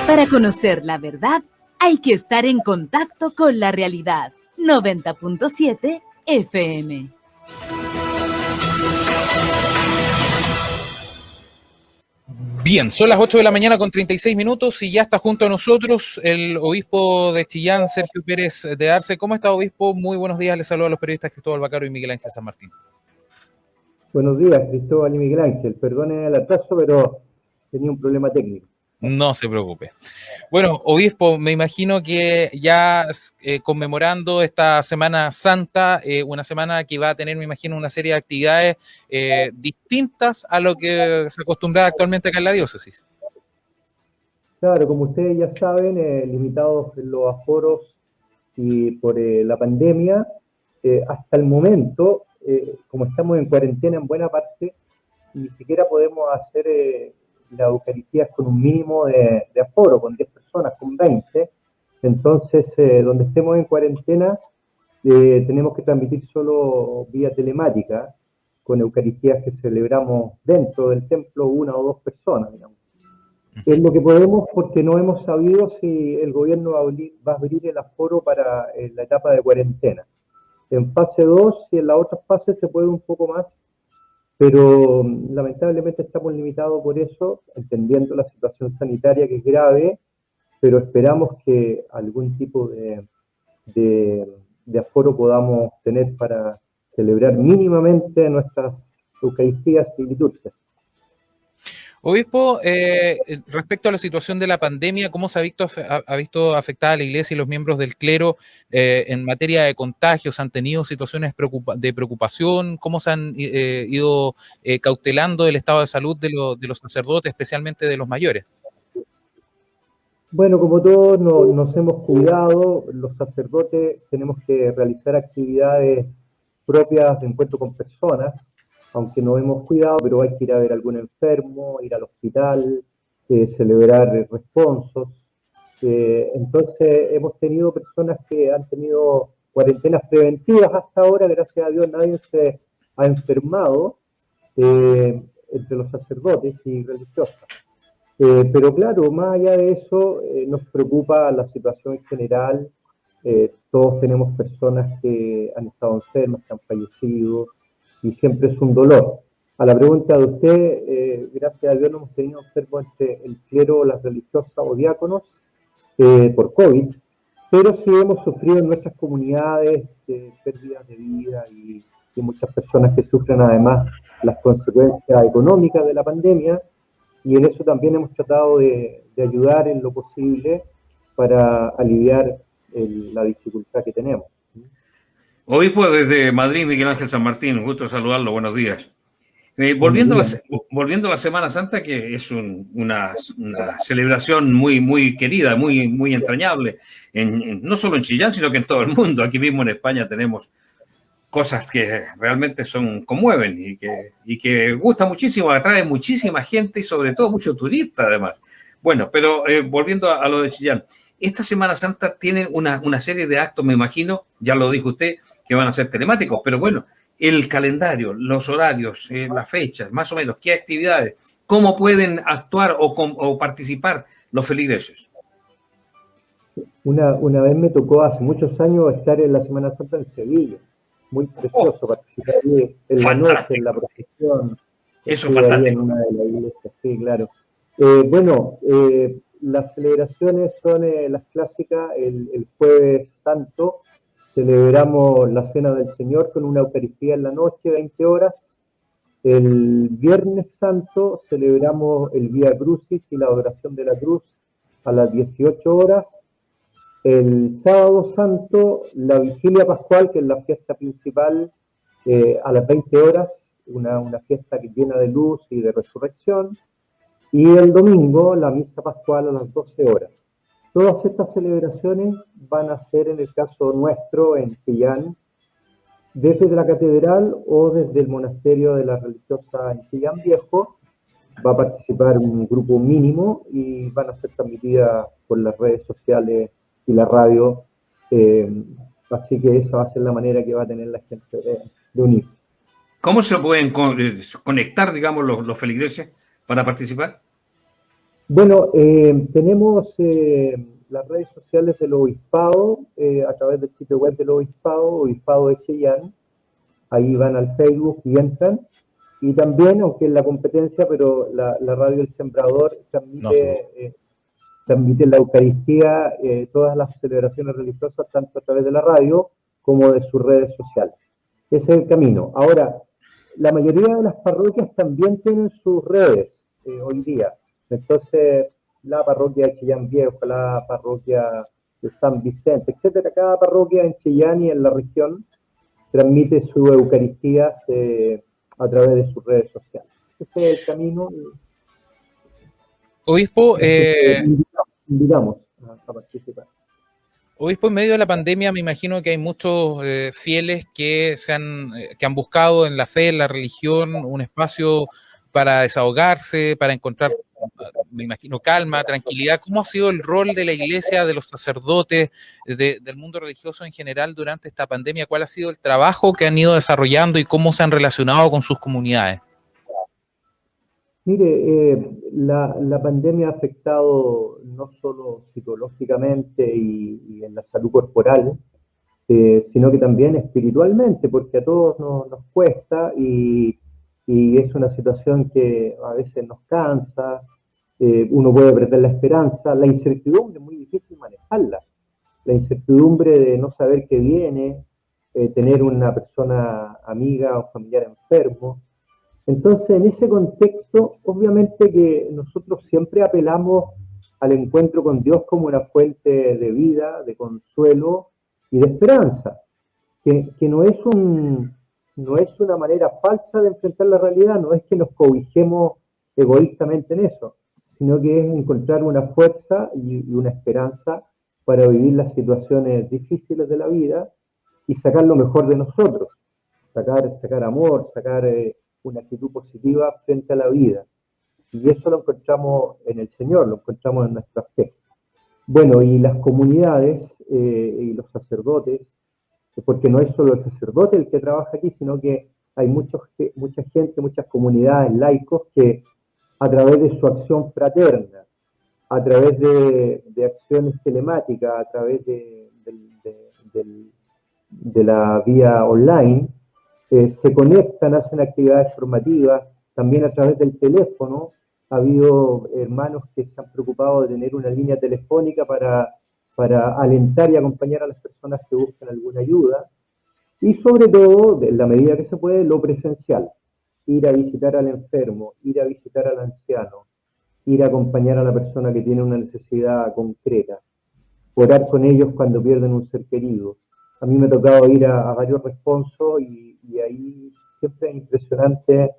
Para conocer la verdad, hay que estar en contacto con la realidad. 90.7 FM. Bien, son las 8 de la mañana con 36 minutos y ya está junto a nosotros el obispo de Chillán, Sergio Pérez de Arce. ¿Cómo está, obispo? Muy buenos días. Les saludo a los periodistas Cristóbal Bacaro y Miguel Ángel San Martín. Buenos días, Cristóbal y Miguel Ángel. Perdonen el atraso, pero tenía un problema técnico. No se preocupe. Bueno, obispo, me imagino que ya conmemorando esta Semana Santa, una semana que va a tener, me imagino, una serie de actividades distintas a lo que se acostumbra actualmente acá en la diócesis. Claro, como ustedes ya saben, limitados los aforos y por la pandemia, hasta el momento, como estamos en cuarentena en buena parte, ni siquiera podemos hacer la Eucaristía con un mínimo de aforo, con 10 personas, con 20. Entonces, donde estemos en cuarentena, tenemos que transmitir solo vía telemática, con Eucaristías que celebramos dentro del templo, una o dos personas, digamos. Es lo que podemos porque no hemos sabido si el gobierno va a abrir el aforo para la etapa de cuarentena. En fase 2 y en la otra fase se puede un poco más, pero lamentablemente estamos limitados por eso, entendiendo la situación sanitaria que es grave, pero esperamos que algún tipo de aforo podamos tener para celebrar mínimamente nuestras Eucaristías y liturgias. Obispo, respecto a la situación de la pandemia, ¿cómo se ha visto afectada la Iglesia y los miembros del clero en materia de contagios? ¿Han tenido situaciones de preocupación? ¿Cómo se han ido cautelando el estado de salud de los sacerdotes, especialmente de los mayores? Bueno, como todos nos hemos cuidado, los sacerdotes tenemos que realizar actividades propias de encuentro con personas, aunque nos hemos cuidado, pero hay que ir a ver a algún enfermo, ir al hospital, celebrar responsos. Entonces hemos tenido personas que han tenido cuarentenas preventivas hasta ahora, gracias a Dios nadie se ha enfermado entre los sacerdotes y religiosas. Pero claro, más allá de eso, nos preocupa la situación en general. Todos tenemos personas que han estado enfermas, que han fallecido, y siempre es un dolor. A la pregunta de usted, gracias a Dios no hemos tenido enfermos entre el clero, las religiosas o diáconos por COVID, pero sí hemos sufrido en nuestras comunidades pérdidas de vida y muchas personas que sufren además las consecuencias económicas de la pandemia. Y en eso también hemos tratado de ayudar en lo posible para aliviar la dificultad que tenemos. Obispo desde Madrid, Miguel Ángel San Martín, un gusto saludarlo, buenos días. Volviendo a la Semana Santa, que es una celebración muy querida, muy entrañable, no solo en Chillán, sino que en todo el mundo. Aquí mismo en España tenemos cosas que realmente conmueven y que gusta muchísimo, atrae muchísima gente y sobre todo muchos turistas además. Bueno, pero volviendo a lo de Chillán, esta Semana Santa tiene una serie de actos, me imagino, ya lo dijo usted, que van a ser telemáticos, pero bueno, el calendario, los horarios, las fechas, más o menos, qué actividades, cómo pueden actuar o participar los feligreses. Una vez me tocó hace muchos años estar en la Semana Santa en Sevilla. Muy precioso participar ahí en la noche, en la procesión. Eso es fantástico. Ahí en una de las iglesias, sí, claro. Las celebraciones son las clásicas. El Jueves Santo celebramos la Cena del Señor con una Eucaristía en la noche, 20 horas. El Viernes Santo celebramos el Vía Crucis y la Adoración de la Cruz a las 18 horas. El Sábado Santo, la Vigilia Pascual, que es la fiesta principal, a las 20 horas, una fiesta que llena de luz y de resurrección. Y el domingo, la Misa Pascual a las 12 horas. Todas estas celebraciones van a ser, en el caso nuestro, en Chillán, desde la catedral o desde el monasterio de la religiosa en Chillán Viejo. Va a participar un grupo mínimo y van a ser transmitidas por las redes sociales y la radio, así que esa va a ser la manera que va a tener la gente de unirse. ¿Cómo se pueden conectar, digamos, los feligreses para participar? Bueno, tenemos las redes sociales del obispado a través del sitio web del obispado, Obispado de Chillán. Ahí van al Facebook y entran. Y también, aunque es la competencia, pero la radio El Sembrador transmite la Eucaristía, todas las celebraciones religiosas, tanto a través de la radio como de sus redes sociales. Ese es el camino. Ahora, la mayoría de las parroquias también tienen sus redes hoy día. Entonces, la parroquia de Chillán Viejo, la parroquia de San Vicente, etcétera, cada parroquia en Chillán y en la región transmite su Eucaristía a través de sus redes sociales. Ese es el camino. Obispo, invitamos a participar. Obispo, en medio de la pandemia me imagino que hay muchos fieles que han buscado en la fe, en la religión, un espacio para desahogarse, para encontrar, me imagino, calma, tranquilidad. ¿Cómo ha sido el rol de la iglesia, de los sacerdotes, del mundo religioso en general durante esta pandemia? ¿Cuál ha sido el trabajo que han ido desarrollando y cómo se han relacionado con sus comunidades? Mire, la pandemia ha afectado no solo psicológicamente y en la salud corporal, sino que también espiritualmente, porque a todos nos cuesta y es una situación que a veces nos cansa, uno puede perder la esperanza, la incertidumbre es muy difícil manejarla, la incertidumbre de no saber qué viene, tener una persona amiga o familiar enfermo. Entonces, en ese contexto, obviamente que nosotros siempre apelamos al encuentro con Dios como una fuente de vida, de consuelo y de esperanza, que no es una manera falsa de enfrentar la realidad, no es que nos cobijemos egoístamente en eso, sino que es encontrar una fuerza y una esperanza para vivir las situaciones difíciles de la vida y sacar lo mejor de nosotros, sacar amor, sacar una actitud positiva frente a la vida. Y eso lo encontramos en el Señor, lo encontramos en nuestra fe. Bueno, y las comunidades y los sacerdotes, porque no es solo el sacerdote el que trabaja aquí, sino que hay mucha gente, muchas comunidades, laicos, que a través de su acción fraterna, a través de acciones telemáticas, a través de la vía online, se conectan, hacen actividades formativas, también a través del teléfono. Ha habido hermanos que se han preocupado de tener una línea telefónica para alentar y acompañar a las personas que buscan alguna ayuda. Y sobre todo, en la medida que se puede, lo presencial. Ir a visitar al enfermo, ir a visitar al anciano, ir a acompañar a la persona que tiene una necesidad concreta, orar con ellos cuando pierden un ser querido. A mí me ha tocado ir a varios responsos y ahí siempre es impresionante,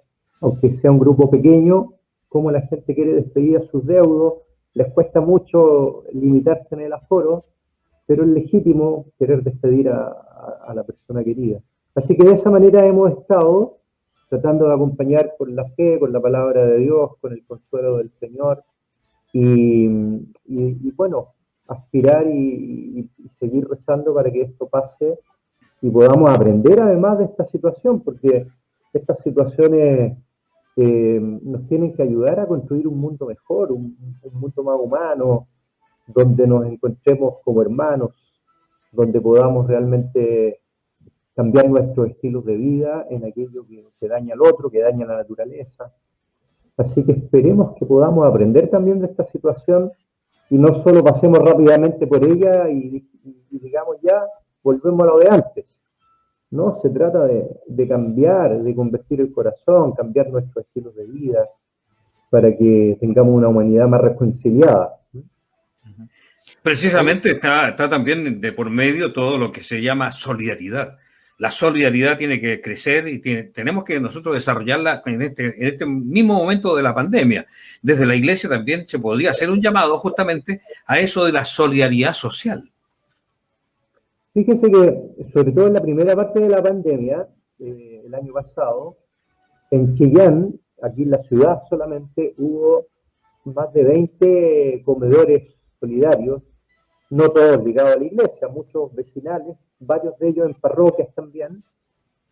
aunque sea un grupo pequeño, cómo la gente quiere despedir a sus deudos, les cuesta mucho limitarse en el aforo, pero es legítimo querer despedir a la persona querida. Así que de esa manera hemos estado tratando de acompañar con la fe, con la palabra de Dios, con el consuelo del Señor, y bueno, aspirar y seguir rezando para que esto pase y podamos aprender además de esta situación, porque estas situaciones nos tienen que ayudar a construir un mundo mejor, un mundo más humano, donde nos encontremos como hermanos, donde podamos realmente cambiar nuestros estilos de vida en aquello que daña al otro, que daña a la naturaleza. Así que esperemos que podamos aprender también de esta situación y no solo pasemos rápidamente por ella y digamos ya, volvemos a lo de antes. No, se trata de cambiar, de convertir el corazón, cambiar nuestros estilos de vida para que tengamos una humanidad más reconciliada. Precisamente está también de por medio todo lo que se llama solidaridad. La solidaridad tiene que crecer y tenemos que nosotros desarrollarla en este mismo momento de la pandemia. Desde la Iglesia también se podría hacer un llamado justamente a eso de la solidaridad social. Fíjese que, sobre todo en la primera parte de la pandemia, el año pasado, en Chillán, aquí en la ciudad solamente, hubo más de 20 comedores solidarios, no todos ligados a la iglesia, muchos vecinales, varios de ellos en parroquias también,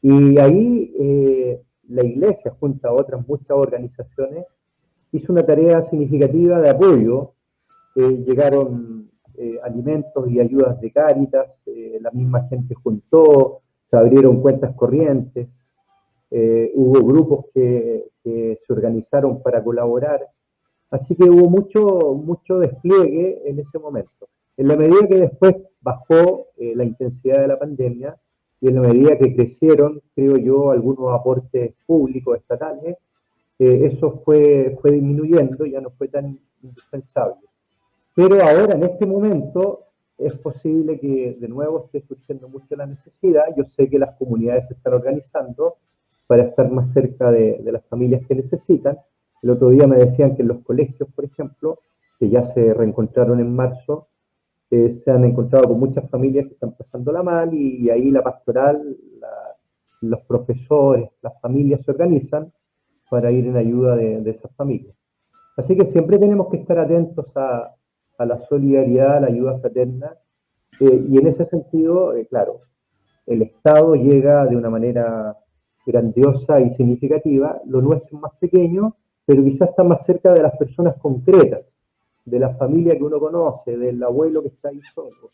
y ahí la iglesia, junto a otras muchas organizaciones, hizo una tarea significativa de apoyo. Llegaron alimentos y ayudas de Cáritas, la misma gente juntó, se abrieron cuentas corrientes, hubo grupos que se organizaron para colaborar, así que hubo mucho despliegue en ese momento. En la medida que después bajó la intensidad de la pandemia y en la medida que crecieron, creo yo, algunos aportes públicos estatales, eso fue disminuyendo, ya no fue tan indispensable. Pero ahora, en este momento, es posible que de nuevo esté surgiendo mucho la necesidad. Yo sé que las comunidades se están organizando para estar más cerca de las familias que necesitan. El otro día me decían que en los colegios, por ejemplo, que ya se reencontraron en marzo, se han encontrado con muchas familias que están pasándola mal y ahí la pastoral, los profesores, las familias se organizan para ir en ayuda de esas familias. Así que siempre tenemos que estar atentos a la solidaridad, a la ayuda fraterna, y en ese sentido, claro, el Estado llega de una manera grandiosa y significativa, lo nuestro es más pequeño, pero quizás está más cerca de las personas concretas, de la familia que uno conoce, del abuelo que está ahí solo.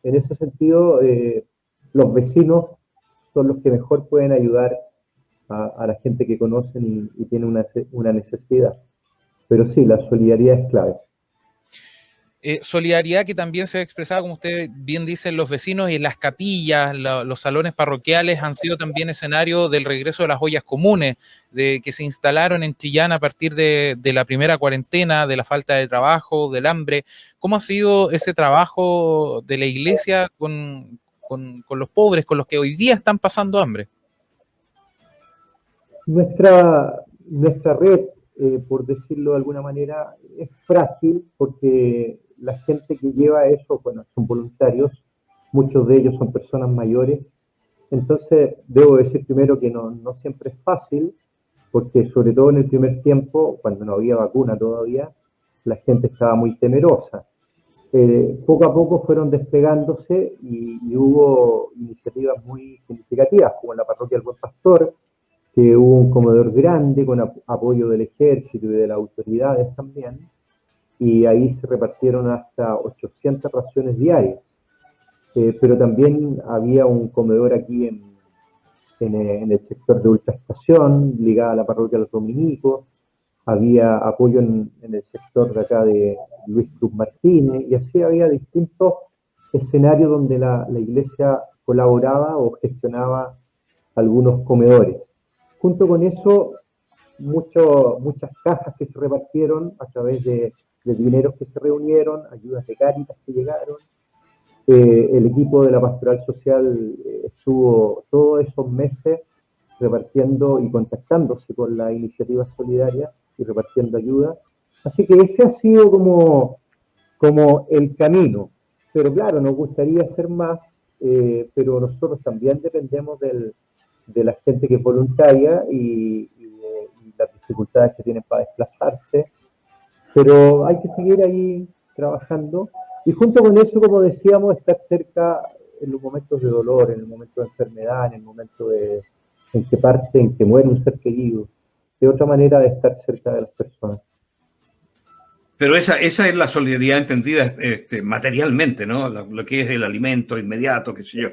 En ese sentido, los vecinos son los que mejor pueden ayudar a la gente que conocen y tiene una necesidad. Pero sí, la solidaridad es clave. Solidaridad que también se ha expresado, como usted bien dice, en los vecinos y en las capillas, los salones parroquiales han sido también escenario del regreso de las ollas comunes, de que se instalaron en Chillán a partir de la primera cuarentena, de la falta de trabajo, del hambre. ¿Cómo ha sido ese trabajo de la iglesia con los pobres, con los que hoy día están pasando hambre? Nuestra red, por decirlo de alguna manera, es frágil porque la gente que lleva eso, bueno, son voluntarios, muchos de ellos son personas mayores, entonces debo decir primero que no siempre es fácil, porque sobre todo en el primer tiempo, cuando no había vacuna todavía, la gente estaba muy temerosa. Poco a poco fueron desplegándose y hubo iniciativas muy significativas, como en la parroquia del Buen Pastor, que hubo un comedor grande con apoyo del ejército y de las autoridades también, y ahí se repartieron hasta 800 raciones diarias. Pero también había un comedor aquí en el sector de Ultraestación, ligado a la parroquia de los Dominicos, había apoyo en el sector de acá de Luis Cruz Martínez, y así había distintos escenarios donde la iglesia colaboraba o gestionaba algunos comedores. Junto con eso, muchas cajas que se repartieron a través de dineros que se reunieron, ayudas de Cáritas que llegaron. El equipo de la Pastoral Social estuvo todos esos meses repartiendo y contactándose con la iniciativa solidaria y repartiendo ayuda. Así que ese ha sido como el camino. Pero claro, nos gustaría hacer más, pero nosotros también dependemos de la gente que es voluntaria y las dificultades que tienen para desplazarse, pero hay que seguir ahí trabajando y junto con eso, como decíamos, estar cerca en los momentos de dolor, en el momento de enfermedad, en el momento en que muere un ser querido, de otra manera de estar cerca de las personas. Pero esa es la solidaridad entendida materialmente, ¿no? Lo que es el alimento inmediato, qué sé yo.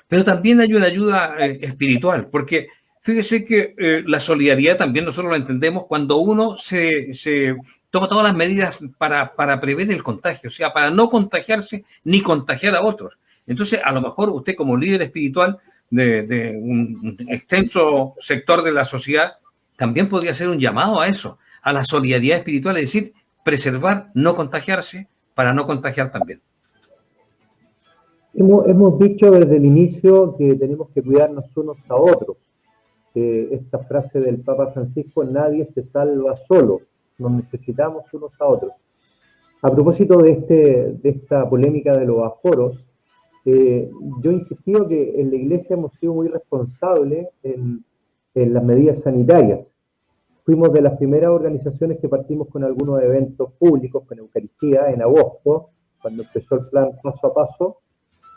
Pero también hay una ayuda espiritual, porque fíjese que la solidaridad también nosotros la entendemos cuando uno se toma todas las medidas para prever el contagio, o sea, para no contagiarse ni contagiar a otros. Entonces, a lo mejor usted como líder espiritual de un extenso sector de la sociedad, también podría hacer un llamado a eso, a la solidaridad espiritual, es decir, preservar, no contagiarse, para no contagiar también. Hemos dicho desde el inicio que tenemos que cuidarnos unos a otros. Esta frase del Papa Francisco, nadie se salva solo, nos necesitamos unos a otros. A propósito de esta polémica de los aforos, yo he insistido que en la Iglesia hemos sido muy responsables en las medidas sanitarias. Fuimos de las primeras organizaciones que partimos con algunos eventos públicos, con Eucaristía, en agosto, cuando empezó el plan paso a paso,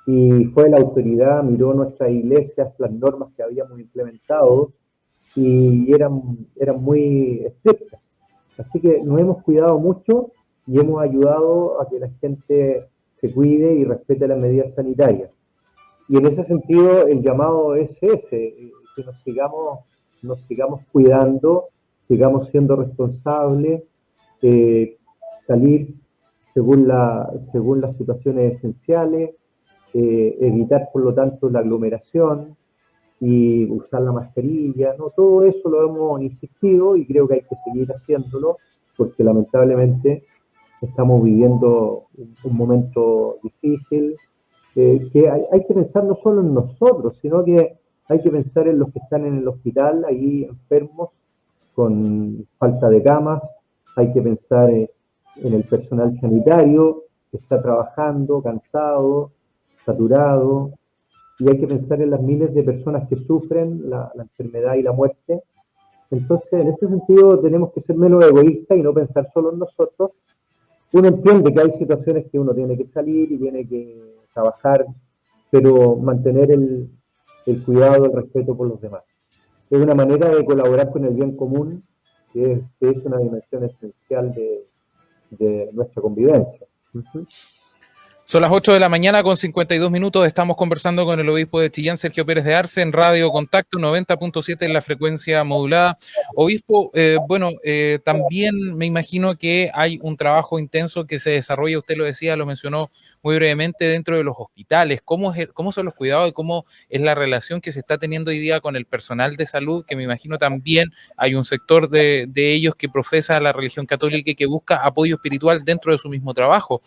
y fue la autoridad, miró nuestras iglesias, las normas que habíamos implementado, y eran muy estrictas. Así que nos hemos cuidado mucho y hemos ayudado a que la gente se cuide y respete las medidas sanitarias. Y en ese sentido, el llamado es ese, que nos sigamos cuidando, sigamos siendo responsables, salir según las situaciones esenciales, evitar, por lo tanto, la aglomeración y usar la mascarilla, ¿no? Todo eso lo hemos insistido y creo que hay que seguir haciéndolo, porque lamentablemente estamos viviendo un momento difícil, que hay que pensar no solo en nosotros, sino que hay que pensar en los que están en el hospital, ahí enfermos, con falta de camas, hay que pensar en el personal sanitario que está trabajando, cansado, saturado, y hay que pensar en las miles de personas que sufren la enfermedad y la muerte. Entonces, en este sentido, tenemos que ser menos egoístas y no pensar solo en nosotros. Uno entiende que hay situaciones que uno tiene que salir y tiene que trabajar, pero mantener el cuidado, el respeto por los demás. Es una manera de colaborar con el bien común, que es una dimensión esencial de nuestra convivencia. Uh-huh. Son las 8 de la mañana con 52 minutos. Estamos conversando con el obispo de Chillán, Sergio Pérez de Arce, en Radio Contacto 90.7 en la frecuencia modulada. Obispo, también me imagino que hay un trabajo intenso que se desarrolla, usted lo decía, lo mencionó muy brevemente, dentro de los hospitales. ¿Cómo son los cuidados y cómo es la relación que se está teniendo hoy día con el personal de salud? Que me imagino también hay un sector de ellos que profesa la religión católica y que busca apoyo espiritual dentro de su mismo trabajo.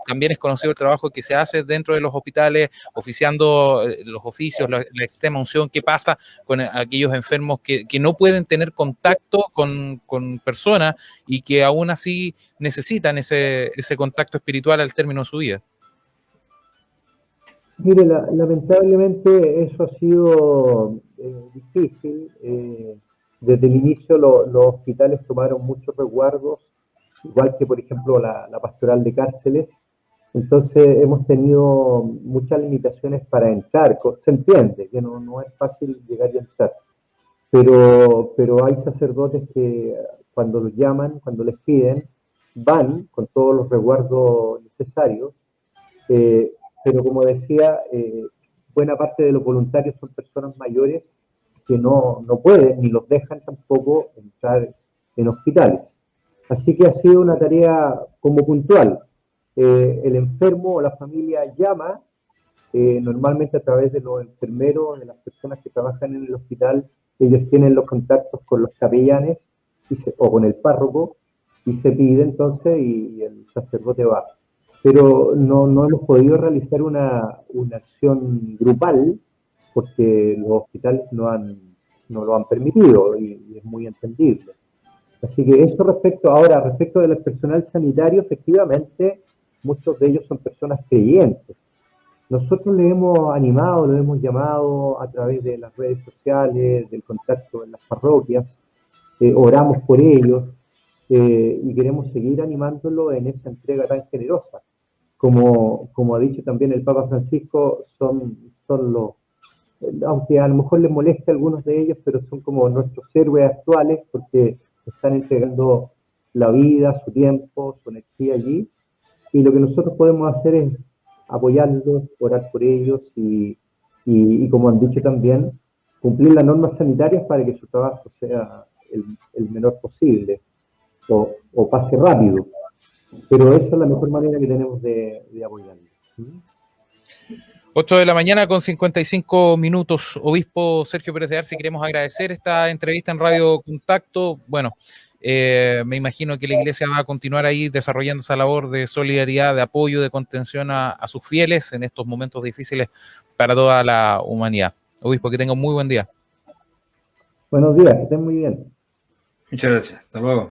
También es conocido el trabajo que se hace dentro de los hospitales, oficiando los oficios, la extrema unción. ¿Qué pasa con aquellos enfermos que no pueden tener contacto con personas y que aún así necesitan ese contacto espiritual al término de su vida? Mire, lamentablemente eso ha sido difícil. Desde el inicio los hospitales tomaron muchos resguardos, igual que, por ejemplo, la pastoral de cárceles. Entonces hemos tenido muchas limitaciones para entrar. Se entiende que no es fácil llegar y entrar, pero hay sacerdotes que cuando los llaman, cuando les piden, van con todos los resguardos necesarios. Pero como decía, buena parte de los voluntarios son personas mayores que no pueden ni los dejan tampoco entrar en hospitales. Así que ha sido una tarea como puntual. El enfermo o la familia llama, normalmente a través de los enfermeros, de las personas que trabajan en el hospital. Ellos tienen los contactos con los capellanes o con el párroco y se pide entonces y el sacerdote va. Pero no hemos podido realizar una acción grupal porque los hospitales no lo han permitido y es muy entendible. Así que eso respecto del personal sanitario, efectivamente, muchos de ellos son personas creyentes. Nosotros le hemos animado, lo hemos llamado a través de las redes sociales, del contacto en las parroquias, oramos por ellos y queremos seguir animándolo en esa entrega tan generosa. Como ha dicho también el Papa Francisco, son los, aunque a lo mejor les moleste a algunos de ellos, pero son como nuestros héroes actuales porque están entregando la vida, su tiempo, su energía allí, y lo que nosotros podemos hacer es apoyarlos, orar por ellos y como han dicho también, cumplir las normas sanitarias para que su trabajo sea el menor posible o pase rápido. Pero esa es la mejor manera que tenemos de apoyarlos. 8 de la mañana con 55 minutos. Obispo Sergio Pérez de Arce, queremos agradecer esta entrevista en Radio Contacto. Bueno, me imagino que la Iglesia va a continuar ahí desarrollando esa labor de solidaridad, de apoyo, de contención a sus fieles en estos momentos difíciles para toda la humanidad. Obispo, que tenga un muy buen día. Buenos días, que estén muy bien. Muchas gracias. Hasta luego.